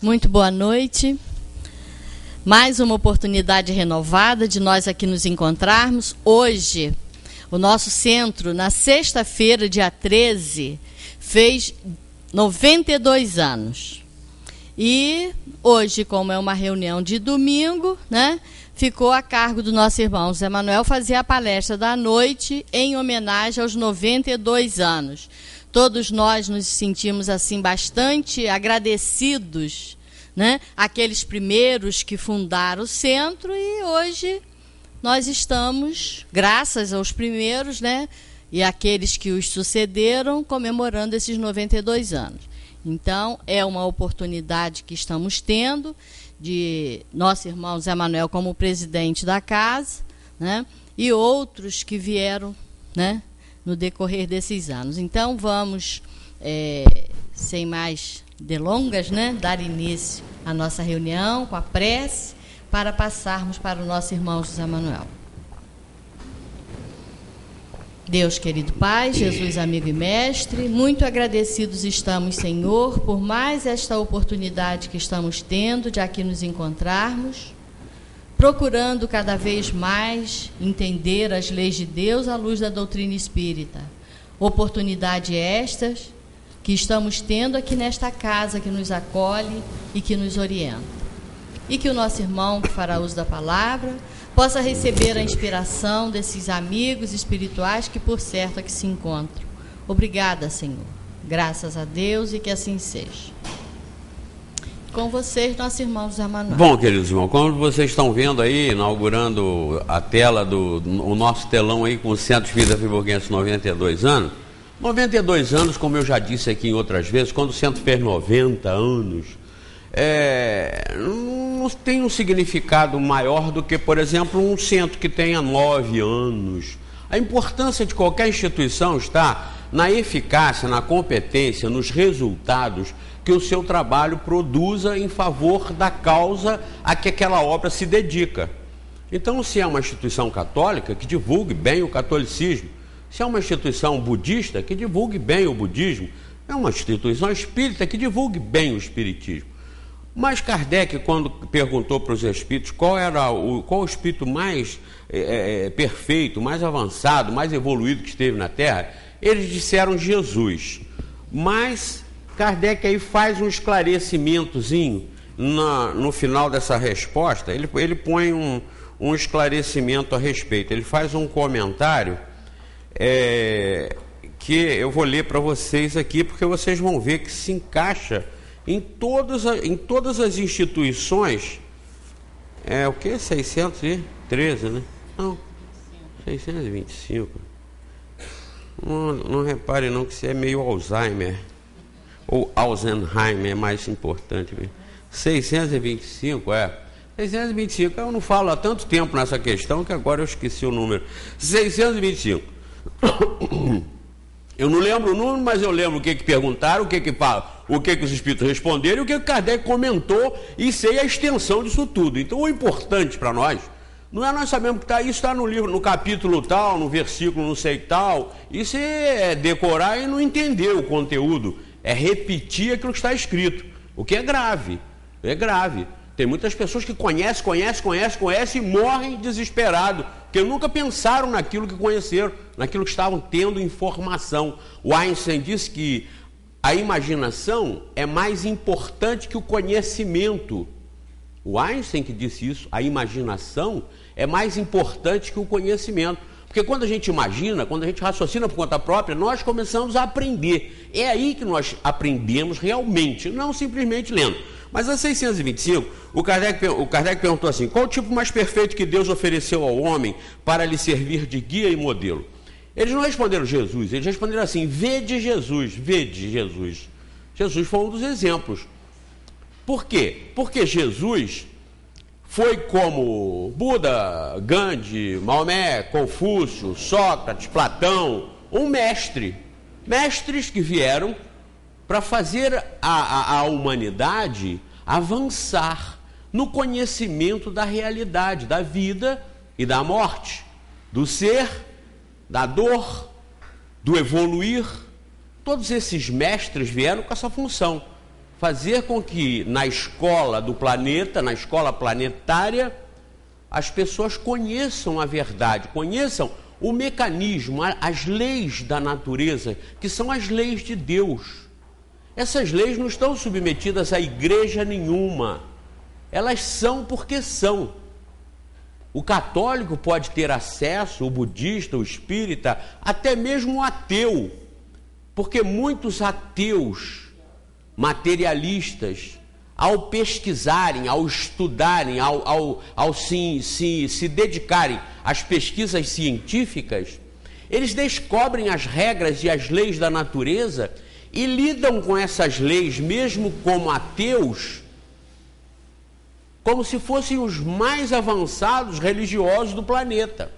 Muito boa noite. Mais uma oportunidade renovada de nós aqui nos encontrarmos. Hoje, o nosso centro, na sexta-feira, dia 13, fez 92 anos. E hoje, como é uma reunião de domingo, né, ficou a cargo do nosso irmão Zé Manuel fazer a palestra da noite em homenagem aos 92 anos. Todos nós nos sentimos assim bastante agradecidos, né? Aqueles primeiros que fundaram o centro, e hoje nós estamos, graças aos primeiros, né? E aqueles que os sucederam, comemorando esses 92 anos. Então, é uma oportunidade que estamos tendo de nosso irmão Zé Manuel como presidente da casa, né? E outros que vieram, né, no decorrer desses anos. Então, vamos, sem mais delongas, né, dar início à nossa reunião com a prece, para passarmos para o nosso irmão José Manuel. Deus, querido Pai, Jesus, amigo e mestre, muito agradecidos estamos, Senhor, por mais esta oportunidade que estamos tendo de aqui nos encontrarmos, procurando cada vez mais entender as leis de Deus à luz da doutrina espírita. Oportunidade estas que estamos tendo aqui nesta casa que nos acolhe e que nos orienta. E que o nosso irmão que fará uso da palavra possa receber a inspiração desses amigos espirituais que por certo aqui se encontram. Obrigada, Senhor. Graças a Deus, e que assim seja. Com vocês, nosso irmão José Manuel. Bom, queridos irmãos, como vocês estão vendo aí, inaugurando a tela o nosso telão aí com o Centro Espírita Friburguense 92 anos. 92 anos, como eu já disse aqui em outras vezes, quando o centro fez 90 anos, não tem um significado maior do que, por exemplo, um centro que tenha 9 anos. A importância de qualquer instituição está na eficácia, na competência, nos resultados que o seu trabalho produza em favor da causa a que aquela obra se dedica. Então, se é uma instituição católica, que divulgue bem o catolicismo. Se é uma instituição budista, que divulgue bem o budismo. É uma instituição espírita, que divulgue bem o espiritismo. Mas Kardec, quando perguntou para os espíritos qual o espírito mais perfeito, mais avançado, mais evoluído que esteve na Terra, eles disseram Jesus. Mas Kardec aí faz um esclarecimentozinho no final dessa resposta. Ele põe um esclarecimento a respeito. Ele faz um comentário que eu vou ler para vocês aqui, porque vocês vão ver que se encaixa em todas as instituições. O que? 613, né? Não, 625. Não repare não que isso é meio Alzheimer. Ou Alzheimer é mais importante mesmo. 625, 625, eu não falo há tanto tempo nessa questão que agora eu esqueci o número. 625. Eu não lembro o número, mas eu lembro o que perguntaram, o que os espíritos responderam e o que Kardec comentou, e sei a extensão disso tudo. Então, o importante para nós não é nós sabemos que isso está no livro, no capítulo tal, no versículo não sei tal. Isso é decorar e não entender o conteúdo. É repetir aquilo que está escrito, o que é grave. É grave. Tem muitas pessoas que conhecem e morrem desesperados, porque nunca pensaram naquilo que conheceram, naquilo que estavam tendo informação. O Einstein disse que a imaginação é mais importante que o conhecimento. O Einstein que disse isso, a imaginação é mais importante que o conhecimento. Porque quando a gente imagina, quando a gente raciocina por conta própria, nós começamos a aprender. É aí que nós aprendemos realmente, não simplesmente lendo. Mas a 625, o Kardec perguntou assim: qual o tipo mais perfeito que Deus ofereceu ao homem para lhe servir de guia e modelo? Eles não responderam Jesus, eles responderam assim: vede Jesus, vede Jesus. Jesus foi um dos exemplos. Por quê? Porque Jesus foi como Buda, Gandhi, Maomé, Confúcio, Sócrates, Platão, um mestre. Mestres que vieram para fazer a humanidade avançar no conhecimento da realidade, da vida e da morte, do ser, da dor, do evoluir. Todos esses mestres vieram com essa função. fazer com que na escola do planeta, na escola planetária, as pessoas conheçam a verdade, conheçam o mecanismo, as leis da natureza, que são as leis de Deus. Essas leis não estão submetidas a igreja nenhuma, elas são porque são. O católico pode ter acesso, o budista, o espírita, até mesmo o ateu, porque muitos ateus materialistas, ao pesquisarem, ao estudarem, ao se dedicarem às pesquisas científicas, eles descobrem as regras e as leis da natureza e lidam com essas leis, mesmo como ateus, como se fossem os mais avançados religiosos do planeta.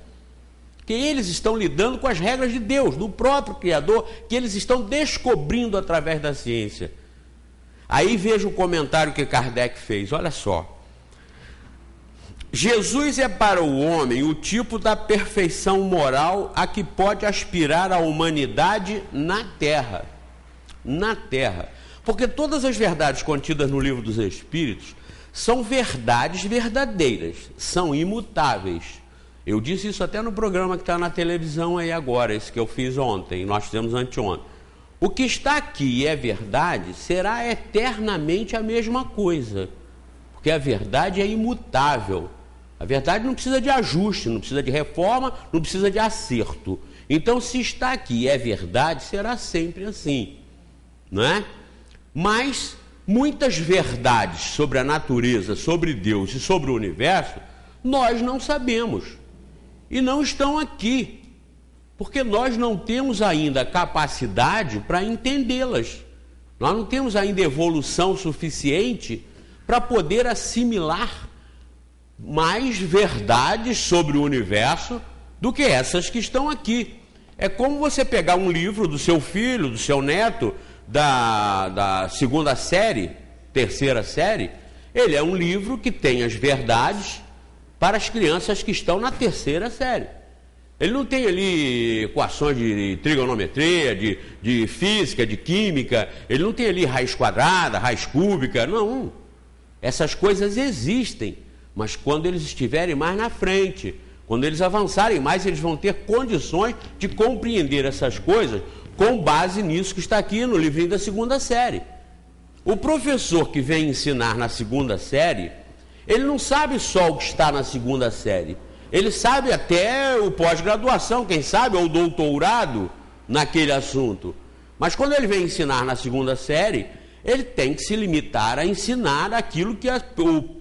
Que eles estão lidando com as regras de Deus, do próprio Criador, que eles estão descobrindo através da ciência. Aí veja o comentário que Kardec fez, olha só. Jesus é para o homem o tipo da perfeição moral a que pode aspirar a humanidade na Terra. Na Terra. Porque todas as verdades contidas no Livro dos Espíritos são verdades verdadeiras, são imutáveis. Eu disse isso até no programa que está na televisão aí agora, esse que eu fiz ontem, nós fizemos anteontem. O que está aqui é verdade, será eternamente a mesma coisa, porque a verdade é imutável. A verdade não precisa de ajuste, não precisa de reforma, não precisa de acerto. Então, se está aqui e é verdade, será sempre assim, não é? Mas muitas verdades sobre a natureza, sobre Deus e sobre o universo, nós não sabemos e não estão aqui. Porque nós não temos ainda capacidade para entendê-las. Nós não temos ainda evolução suficiente para poder assimilar mais verdades sobre o universo do que essas que estão aqui. É como você pegar um livro do seu filho, do seu neto, da segunda série, terceira série, ele é um livro que tem as verdades para as crianças que estão na terceira série. Ele não tem ali equações de trigonometria, de física, de química, ele não tem ali raiz quadrada, raiz cúbica, não. Essas coisas existem, mas quando eles estiverem mais na frente, quando eles avançarem mais, eles vão ter condições de compreender essas coisas com base nisso que está aqui no livrinho da segunda série. O professor que vem ensinar na segunda série, ele não sabe só o que está na segunda série. Ele sabe até o pós-graduação, quem sabe, ou o doutorado naquele assunto. Mas quando ele vem ensinar na segunda série, ele tem que se limitar a ensinar aquilo que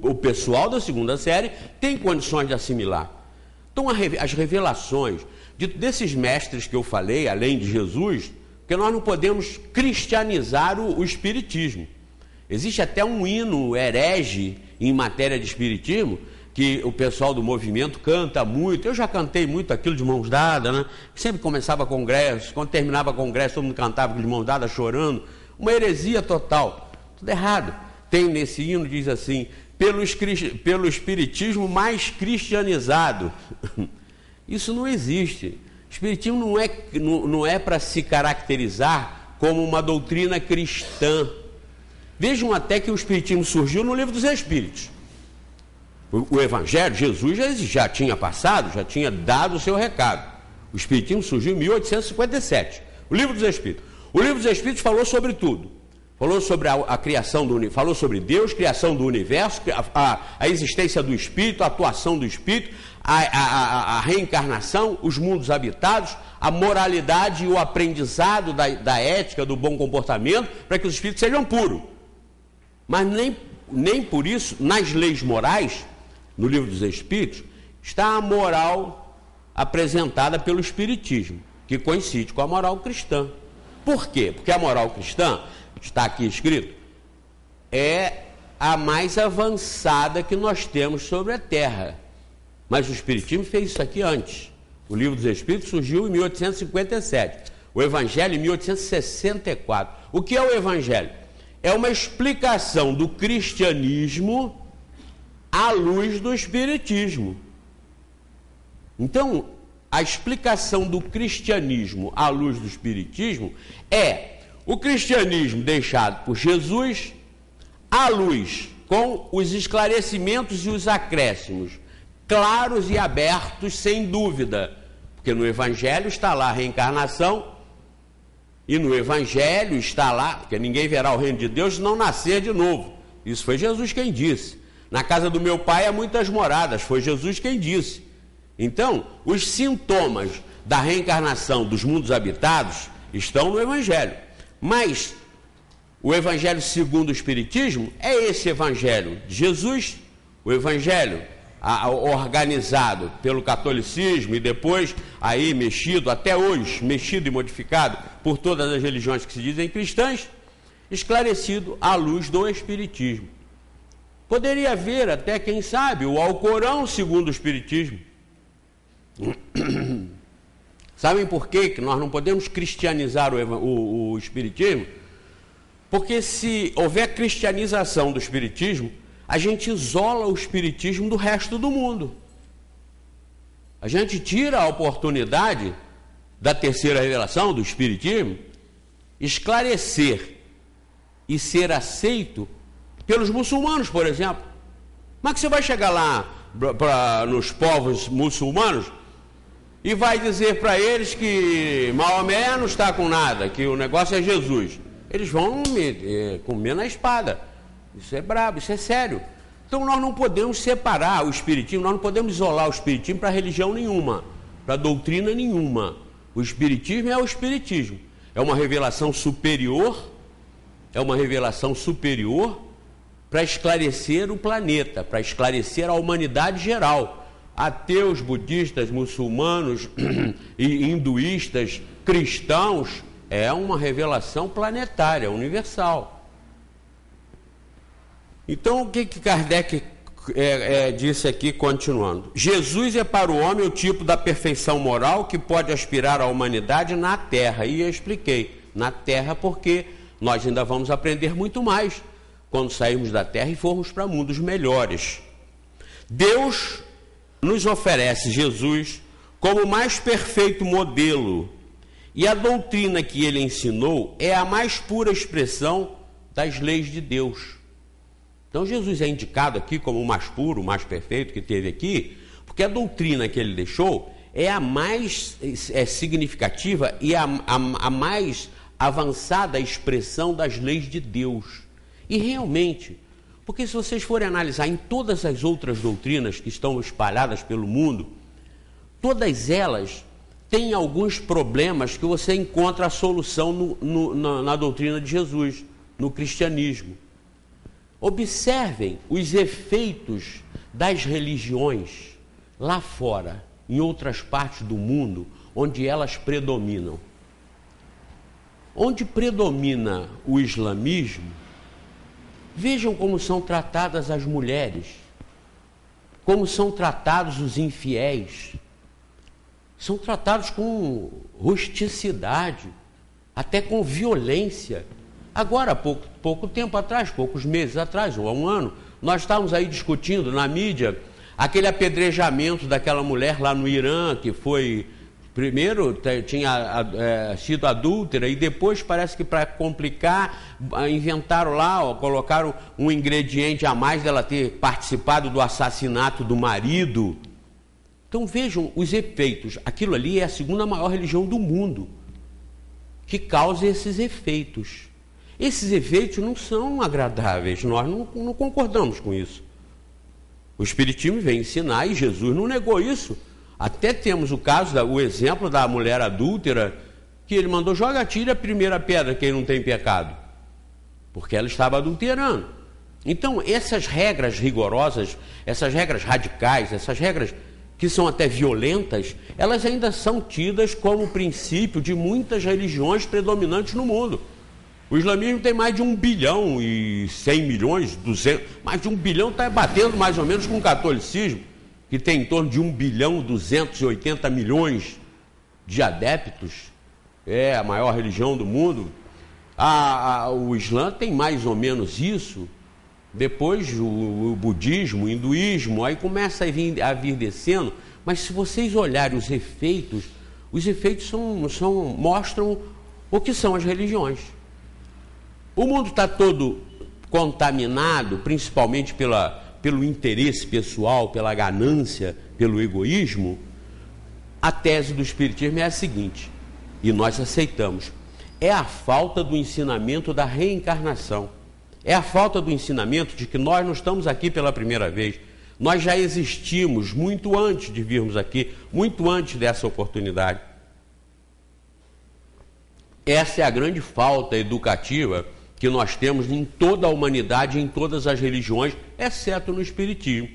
o pessoal da segunda série tem condições de assimilar. Então, as revelações desses mestres que eu falei, além de Jesus, porque nós não podemos cristianizar o espiritismo. Existe até um hino herege em matéria de espiritismo, que o pessoal do movimento canta muito. Eu já cantei muito aquilo de mãos dadas, né? Sempre começava congresso, quando terminava congresso, todo mundo cantava de mãos dadas, chorando. Uma heresia total, tudo errado. Tem nesse hino, diz assim, pelo espiritismo mais cristianizado. Isso não existe. O espiritismo não é para se caracterizar como uma doutrina cristã. Vejam até que o espiritismo surgiu no Livro dos Espíritos. O Evangelho, Jesus já tinha passado, já tinha dado o seu recado. O Espiritismo surgiu em 1857. O Livro dos Espíritos. O Livro dos Espíritos falou sobre tudo. Falou sobre a criação do universo, falou sobre Deus, criação do universo, a existência do Espírito, a atuação do Espírito, a reencarnação, os mundos habitados, a moralidade e o aprendizado da ética, do bom comportamento, para que os espíritos sejam puros. Mas nem por isso, nas leis morais, no Livro dos Espíritos, está a moral apresentada pelo Espiritismo, que coincide com a moral cristã. Por quê? Porque a moral cristã, está aqui escrito, é a mais avançada que nós temos sobre a Terra. Mas o Espiritismo fez isso aqui antes. O Livro dos Espíritos surgiu em 1857. O Evangelho em 1864. O que é o Evangelho? É uma explicação do cristianismo à luz do espiritismo. Então, a explicação do cristianismo à luz do espiritismo é o cristianismo deixado por Jesus, à luz, com os esclarecimentos e os acréscimos, claros e abertos, sem dúvida, porque no Evangelho está lá a reencarnação, e no Evangelho está lá, porque ninguém verá o reino de Deus se não nascer de novo. Isso foi Jesus quem disse. Na casa do meu pai há muitas moradas, foi Jesus quem disse. Então, os sintomas da reencarnação dos mundos habitados estão no Evangelho. Mas o Evangelho segundo o Espiritismo é esse Evangelho de Jesus, o Evangelho organizado pelo catolicismo e depois aí mexido, até hoje, mexido e modificado por todas as religiões que se dizem cristãs, esclarecido à luz do Espiritismo. Poderia haver até, quem sabe, o Alcorão segundo o Espiritismo. Sabem por quê que nós não podemos cristianizar o Espiritismo? Porque se houver cristianização do Espiritismo, a gente isola o Espiritismo do resto do mundo. A gente tira a oportunidade da terceira revelação, do Espiritismo, esclarecer e ser aceito pelos muçulmanos, por exemplo. Como é que você vai chegar lá nos povos muçulmanos e vai dizer para eles que Maomé não está com nada, que o negócio é Jesus? Eles vão comer na espada. Isso é brabo, isso é sério. Então nós não podemos separar o Espiritismo, nós não podemos isolar o Espiritismo para religião nenhuma, para doutrina nenhuma. O Espiritismo é o Espiritismo. É uma revelação superior, para esclarecer o planeta, para esclarecer a humanidade geral. Ateus, budistas, muçulmanos, e hinduístas, cristãos, é uma revelação planetária, universal. Então, o que Kardec disse aqui, continuando? Jesus é para o homem o tipo da perfeição moral que pode aspirar à humanidade na Terra. E eu expliquei, na Terra, porque nós ainda vamos aprender muito mais quando sairmos da Terra e formos para mundos melhores. Deus nos oferece Jesus como o mais perfeito modelo, e a doutrina que ele ensinou é a mais pura expressão das leis de Deus. Então Jesus é indicado aqui como o mais puro, o mais perfeito que teve aqui, porque a doutrina que ele deixou é a mais significativa e a mais avançada expressão das leis de Deus. E realmente, porque se vocês forem analisar em todas as outras doutrinas que estão espalhadas pelo mundo, todas elas têm alguns problemas que você encontra a solução na doutrina de Jesus, no cristianismo. Observem os efeitos das religiões lá fora, em outras partes do mundo, onde elas predominam. Onde predomina o islamismo, vejam como são tratadas as mulheres, como são tratados os infiéis. São tratados com rusticidade, até com violência. Agora, pouco tempo atrás, poucos meses atrás, ou há um ano, nós estávamos aí discutindo na mídia aquele apedrejamento daquela mulher lá no Irã, que foi, primeiro tinha sido adúltera, e depois parece que para complicar, inventaram lá, colocaram um ingrediente a mais dela ter participado do assassinato do marido. Então vejam os efeitos. Aquilo ali é a segunda maior religião do mundo que causa esses efeitos. Esses efeitos não são agradáveis, nós não concordamos com isso. O Espiritismo vem ensinar e Jesus não negou isso. Até temos o exemplo da mulher adúltera, que ele mandou jogar, tira a primeira pedra quem não tem pecado, porque ela estava adulterando. Então essas regras rigorosas, essas regras radicais, essas regras que são até violentas, elas ainda são tidas como princípio de muitas religiões predominantes no mundo. O islamismo tem mais de 1 bilhão e 100 milhões, 200, mais de 1 bilhão está batendo mais ou menos com o catolicismo, que tem em torno de 1 bilhão 280 milhões de adeptos, é a maior religião do mundo. O Islã tem mais ou menos isso, depois o budismo, o hinduísmo, aí começa a vir descendo, mas se vocês olharem os efeitos mostram o que são as religiões. O mundo está todo contaminado principalmente pelo interesse pessoal, pela ganância, pelo egoísmo, a tese do Espiritismo é a seguinte, e nós aceitamos: é a falta do ensinamento da reencarnação, é a falta do ensinamento de que nós não estamos aqui pela primeira vez, nós já existimos muito antes de virmos aqui, muito antes dessa oportunidade. Essa é a grande falta educativa que nós temos em toda a humanidade, em todas as religiões, exceto no Espiritismo.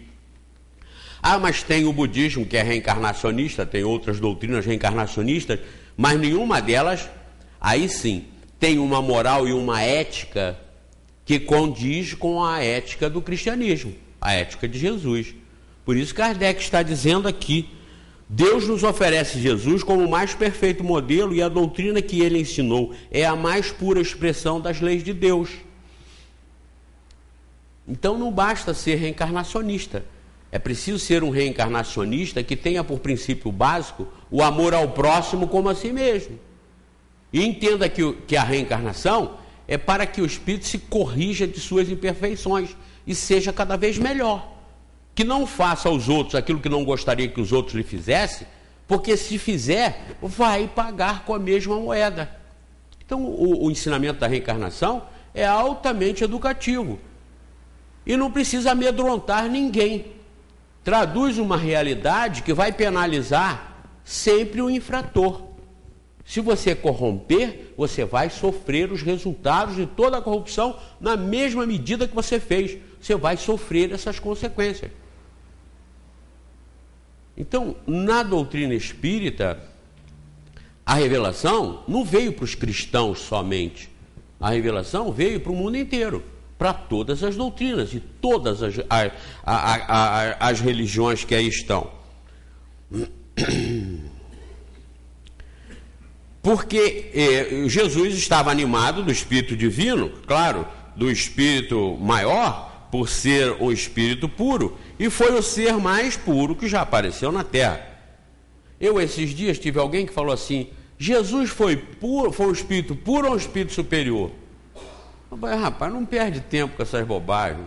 Ah, mas tem o budismo, que é reencarnacionista, tem outras doutrinas reencarnacionistas, mas nenhuma delas, aí sim, tem uma moral e uma ética que condiz com a ética do cristianismo, a ética de Jesus. Por isso Kardec está dizendo aqui, Deus nos oferece Jesus como o mais perfeito modelo, e a doutrina que ele ensinou é a mais pura expressão das leis de Deus. Então não basta ser reencarnacionista, é preciso ser um reencarnacionista que tenha por princípio básico o amor ao próximo como a si mesmo. E entenda que a reencarnação é para que o espírito se corrija de suas imperfeições e seja cada vez melhor. Que não faça aos outros aquilo que não gostaria que os outros lhe fizessem, porque se fizer, vai pagar com a mesma moeda. Então, o ensinamento da reencarnação é altamente educativo. E não precisa amedrontar ninguém. Traduz uma realidade que vai penalizar sempre o infrator. Se você corromper, você vai sofrer os resultados de toda a corrupção na mesma medida que você fez. Você vai sofrer essas consequências. Então, na doutrina espírita, a revelação não veio para os cristãos somente. A revelação veio para o mundo inteiro, para todas as doutrinas e todas as religiões que aí estão. Porque Jesus estava animado do Espírito Divino, claro, do Espírito maior, por ser o Espírito puro, e foi o ser mais puro que já apareceu na Terra. Eu, esses dias, tive alguém que falou assim: Jesus foi puro, foi um Espírito puro ou um Espírito superior? Eu falei: rapaz, não perde tempo com essas bobagens.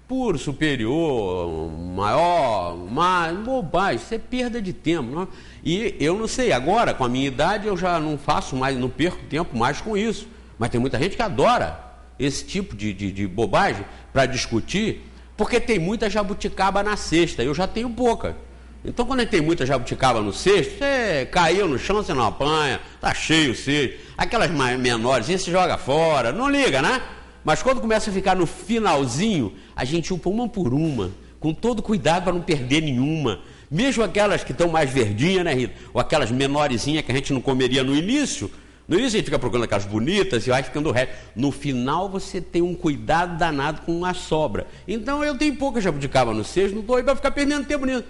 Puro, superior, maior, mais, bobagem, isso é perda de tempo. Não? E eu não sei, agora, com a minha idade, eu já não faço mais, não perco tempo mais com isso. Mas tem muita gente que adora esse tipo de bobagem para discutir, porque tem muita jabuticaba na cesta, eu já tenho pouca. Então, quando tem muita jabuticaba no cesto, você caiu no chão, você não apanha, tá cheio o cesto. Aquelas menores, você joga fora, não liga, né? Mas quando começa a ficar no finalzinho, a gente upa uma por uma, com todo cuidado para não perder nenhuma. Mesmo aquelas que estão mais verdinhas, né, Rita? Ou aquelas menorzinhas que a gente não comeria no início. No início a gente fica procurando aquelas bonitas e vai ficando o resto. No final você tem um cuidado danado com a sobra. Então eu tenho pouca jabuticaba no cesto, não estou aí para ficar perdendo tempo nisso.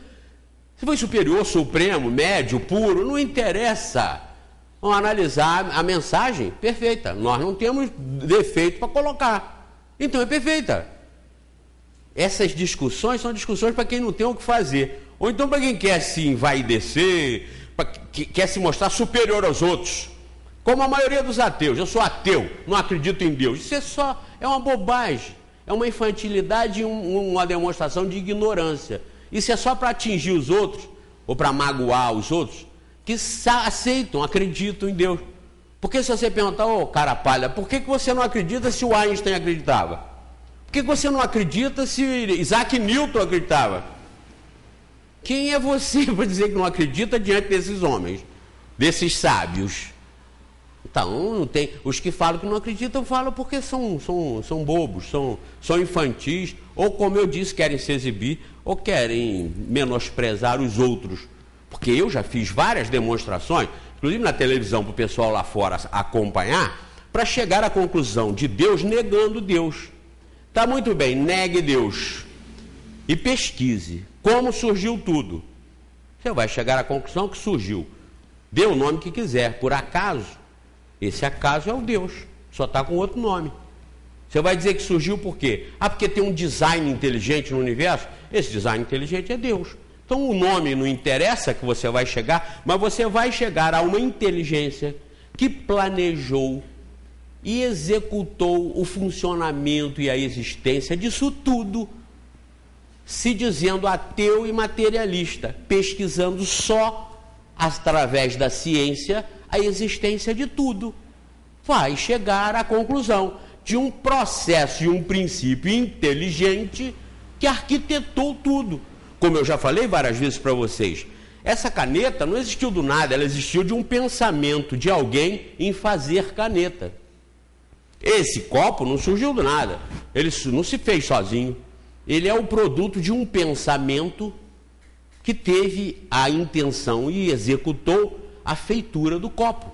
Se foi superior, supremo, médio, puro, não interessa. Vamos analisar a mensagem perfeita. Nós não temos defeito para colocar. Então é perfeita. Essas discussões são discussões para quem não tem o que fazer. Ou então para quem quer se envaidecer, quer se mostrar superior aos outros. Como a maioria dos ateus. Eu sou ateu, não acredito em Deus. Isso é uma bobagem. É uma infantilidade e uma demonstração de ignorância. Isso é só para atingir os outros, ou para magoar os outros, que aceitam, acreditam em Deus. Porque se você perguntar: ô cara palha, por que você não acredita se o Einstein acreditava? Por que você não acredita se Isaac Newton acreditava? Quem é você para dizer que não acredita diante desses homens, desses sábios? Então, não tem. Os que falam que não acreditam, falam porque são bobos, são infantis, ou, como eu disse, querem se exibir, ou querem menosprezar os outros. Porque eu já fiz várias demonstrações, inclusive na televisão, para o pessoal lá fora acompanhar, para chegar à conclusão de Deus negando Deus. Tá muito bem, negue Deus e pesquise como surgiu tudo. Você vai chegar à conclusão que surgiu. Dê o nome que quiser, por acaso. Esse acaso é o Deus, só está com outro nome. Você vai dizer que surgiu por quê? Ah, porque tem um design inteligente no universo? Esse design inteligente é Deus. Então o nome não interessa que você vai chegar, mas você vai chegar a uma inteligência que planejou e executou o funcionamento e a existência disso tudo, se dizendo ateu e materialista, pesquisando só através da ciência a existência de tudo. Vai chegar à conclusão de um processo e um princípio inteligente que arquitetou tudo. Como eu já falei várias vezes para vocês, essa caneta não existiu do nada, ela existiu de um pensamento de alguém em fazer caneta. Esse copo não surgiu do nada, ele não se fez sozinho. Ele é o produto de um pensamento que teve a intenção e executou a feitura do copo.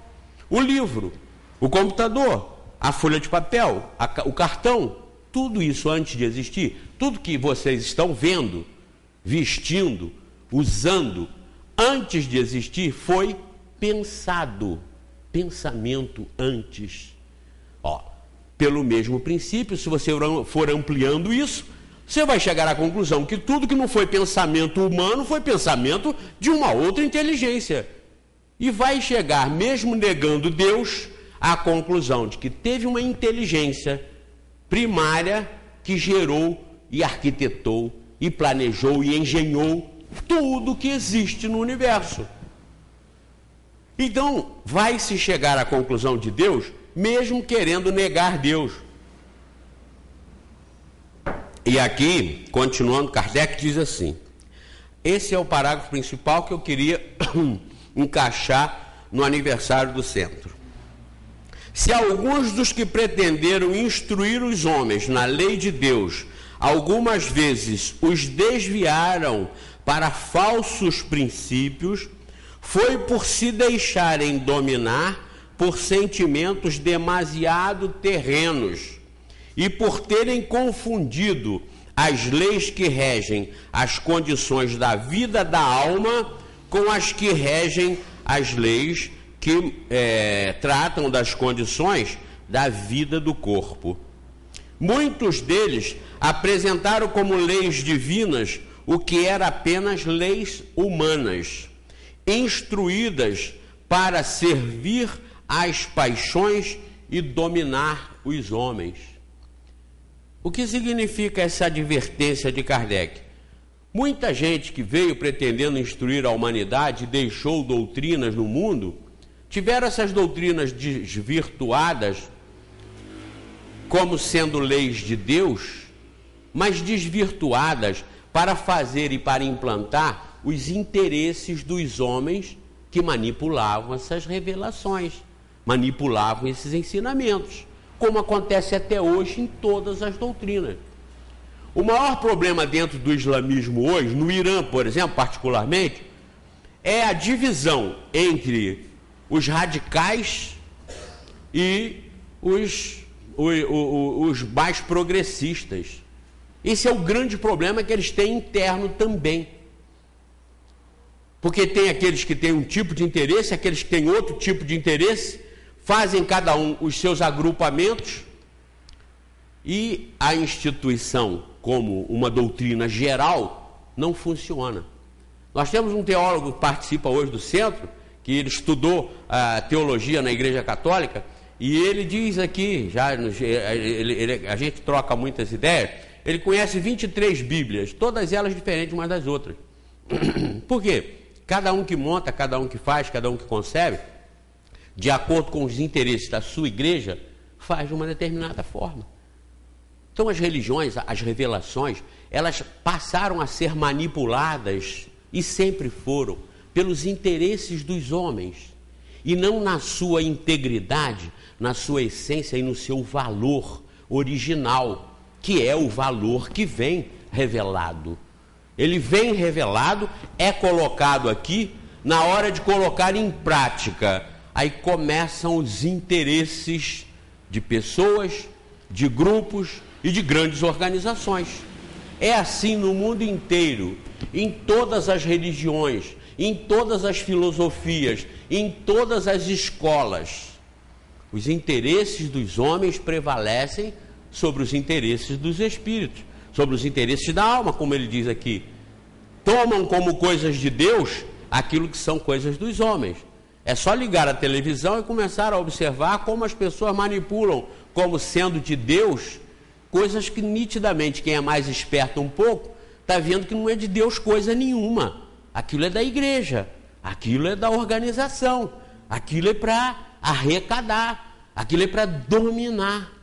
O livro, o computador, a folha de papel, o cartão, tudo isso antes de existir, tudo que vocês estão vendo, vestindo, usando, antes de existir, foi pensado. Pensamento antes. Pelo mesmo princípio, se você for ampliando isso, você vai chegar à conclusão que tudo que não foi pensamento humano foi pensamento de uma outra inteligência. E vai chegar, mesmo negando Deus, à conclusão de que teve uma inteligência primária que gerou e arquitetou e planejou e engenhou tudo que existe no universo. Então, vai-se chegar à conclusão de Deus, mesmo querendo negar Deus. E aqui, continuando, Kardec diz assim, esse é o parágrafo principal que eu queria encaixar no aniversário do centro. Se alguns dos que pretenderam instruir os homens na lei de Deus, algumas vezes os desviaram para falsos princípios, foi por se deixarem dominar por sentimentos demasiado terrenos e por terem confundido as leis que regem as condições da vida da alma com as que regem as leis que tratam das condições da vida do corpo. Muitos deles apresentaram como leis divinas o que era apenas leis humanas, instruídas para servir às paixões e dominar os homens. O que significa essa advertência de Kardec? Muita gente que veio pretendendo instruir a humanidade e deixou doutrinas no mundo, tiveram essas doutrinas desvirtuadas como sendo leis de Deus, mas desvirtuadas para fazer e para implantar os interesses dos homens que manipulavam essas revelações, manipulavam esses ensinamentos, como acontece até hoje em todas as doutrinas. O maior problema dentro do islamismo hoje, no Irã, por exemplo, particularmente, é a divisão entre os radicais e os mais progressistas. Esse é o grande problema que eles têm interno também. Porque tem aqueles que têm um tipo de interesse, aqueles que têm outro tipo de interesse, fazem cada um os seus agrupamentos e a instituição, como uma doutrina geral, não funciona. Nós temos um teólogo que participa hoje do centro, que ele estudou a teologia na Igreja Católica, e ele diz aqui, a gente troca muitas ideias, ele conhece 23 Bíblias, todas elas diferentes umas das outras. Por quê? Cada um que monta, cada um que faz, cada um que concebe, de acordo com os interesses da sua igreja, faz de uma determinada forma. Então as religiões, as revelações, elas passaram a ser manipuladas, e sempre foram, pelos interesses dos homens, e não na sua integridade, na sua essência e no seu valor original, que é o valor que vem revelado. Ele vem revelado, é colocado aqui, na hora de colocar em prática, aí começam os interesses de pessoas, de grupos e de grandes organizações. É assim no mundo inteiro, em todas as religiões, em todas as filosofias, em todas as escolas. Os interesses dos homens prevalecem sobre os interesses dos espíritos, sobre os interesses da alma, como ele diz aqui. Tomam como coisas de Deus aquilo que são coisas dos homens. É só ligar a televisão e começar a observar como as pessoas manipulam, como sendo de Deus, coisas que nitidamente quem é mais esperto um pouco, está vendo que não é de Deus coisa nenhuma. Aquilo é da igreja, aquilo é da organização, aquilo é para arrecadar, aquilo é para dominar.